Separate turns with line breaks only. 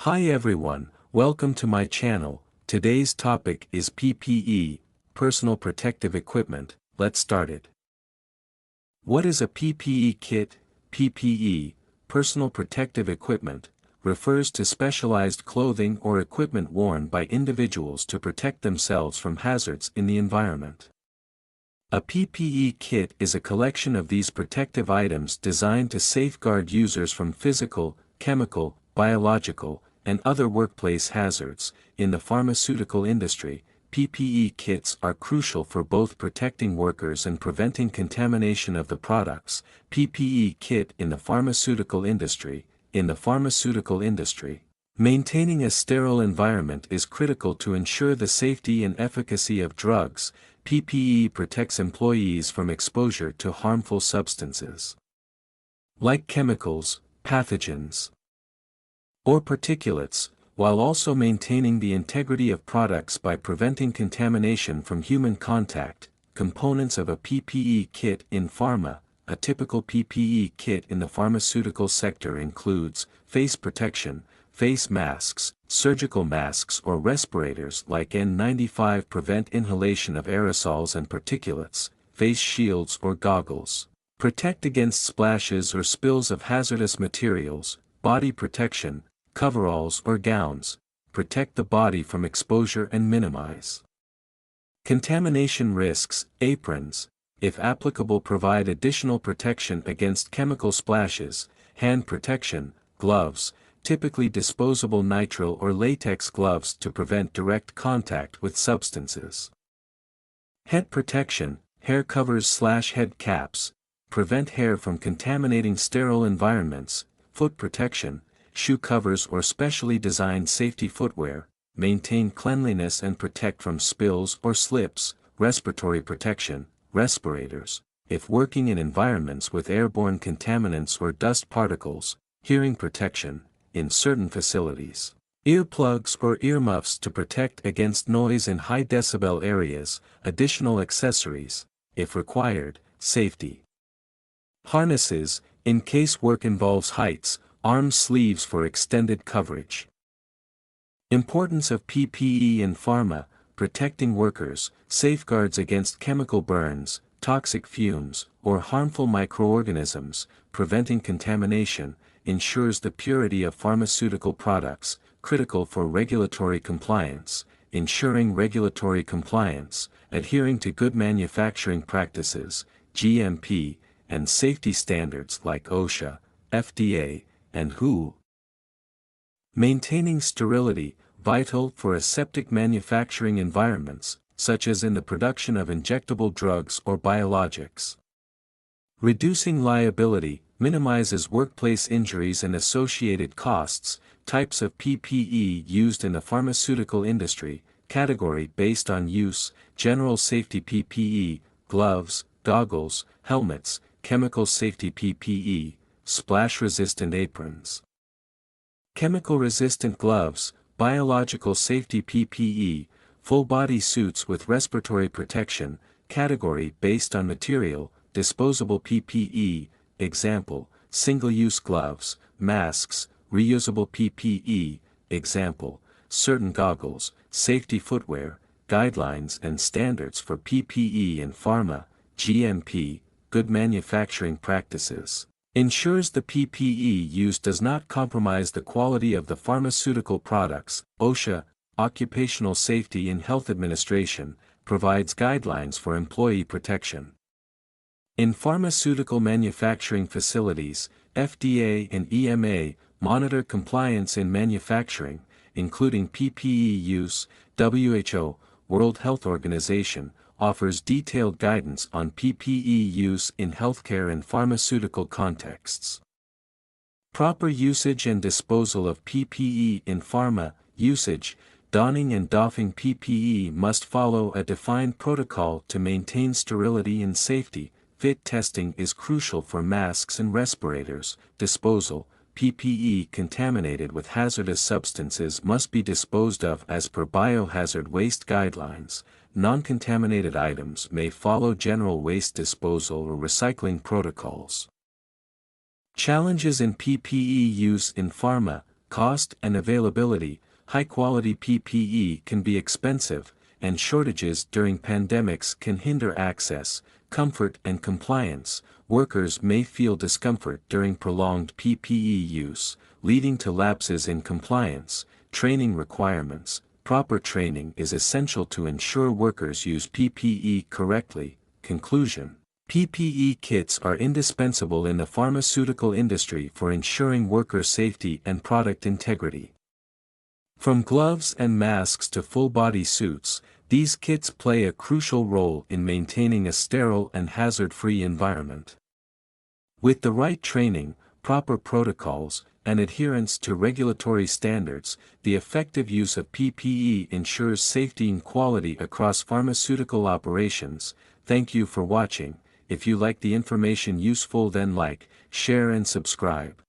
Hi everyone, welcome to my channel. Today's topic is PPE, personal protective equipment. Let's start it. What is a PPE kit? PPE, personal protective equipment, refers to specialized clothing or equipment worn by individuals to protect themselves from hazards in the environment. A PPE kit is a collection of these protective items designed to safeguard users from physical, chemical, biological, and other workplace hazards. In the pharmaceutical industry, PPE kits are crucial for both protecting workers and preventing contamination of the products. PPE kit in the pharmaceutical industry. In the pharmaceutical industry, maintaining a sterile environment is critical to ensure the safety and efficacy of drugs. PPE protects employees from exposure to harmful substances, like chemicals, pathogens, or particulates, while also maintaining the integrity of products by preventing contamination from human contact. Components of a PPE kit in pharma. A typical PPE kit in the pharmaceutical sector includes face protection, face masks, surgical masks or respirators like N95 prevent inhalation of aerosols and particulates, face shields or goggles, protect against splashes or spills of hazardous materials, body protection, coveralls or gowns, protect the body from exposure and minimize contamination risks. Aprons, if applicable, provide additional protection against chemical splashes. Hand protection, gloves, typically disposable nitrile or latex gloves to prevent direct contact with substances. Head protection, hair covers/head caps, prevent hair from contaminating sterile environments. Foot protection, shoe covers or specially designed safety footwear, maintain cleanliness and protect from spills or slips. Respiratory protection, respirators, if working in environments with airborne contaminants or dust particles. Hearing protection, in certain facilities, earplugs or earmuffs to protect against noise in high decibel areas. Additional accessories, if required. Safety harnesses, in case work involves heights. Arm sleeves for extended coverage. Importance of PPE in pharma, protecting workers, safeguards against chemical burns, toxic fumes, or harmful microorganisms, preventing contamination, ensures the purity of pharmaceutical products, critical for regulatory compliance, ensuring regulatory compliance, adhering to good manufacturing practices, GMP, and safety standards like OSHA, FDA, and WHO. Maintaining sterility, vital for aseptic manufacturing environments, such as in the production of injectable drugs or biologics. Reducing liability, minimizes workplace injuries and associated costs. Types of PPE used in the pharmaceutical industry. Category based on use: general safety PPE, gloves, goggles, helmets, chemical safety PPE, splash-resistant aprons, chemical-resistant gloves, biological safety PPE, full-body suits with respiratory protection. Category based on material, disposable PPE, example, single-use gloves, masks, reusable PPE, example, certain goggles. Safety footwear, guidelines and standards for PPE in pharma. GMP, good manufacturing practices, ensures the PPE used does not compromise the quality of the pharmaceutical products. OSHA, Occupational Safety and Health Administration, provides guidelines for employee protection. In pharmaceutical manufacturing facilities, FDA and EMA monitor compliance in manufacturing, including PPE use. WHO, World Health Organization, offers detailed guidance on PPE use in healthcare and pharmaceutical contexts. Proper usage and disposal of PPE in pharma. Usage, donning and doffing PPE must follow a defined protocol to maintain sterility and safety. Fit testing is crucial for masks and respirators. Disposal, PPE contaminated with hazardous substances must be disposed of as per biohazard waste guidelines. Non-contaminated items may follow general waste disposal or recycling protocols. Challenges in PPE use in pharma. Cost and availability. High-quality PPE can be expensive, and shortages during pandemics can hinder access, comfort and compliance. Workers may feel discomfort during prolonged PPE use, leading to lapses in compliance. Training requirements. Proper training is essential to ensure workers use PPE correctly. Conclusion. PPE kits are indispensable in the pharmaceutical industry for ensuring worker safety and product integrity. From gloves and masks to full-body suits, these kits play a crucial role in maintaining a sterile and hazard-free environment. With the right training, proper protocols, and adherence to regulatory standards, the effective use of PPE ensures safety and quality across pharmaceutical operations. Thank you for watching. If you like the information useful, then like, share and subscribe.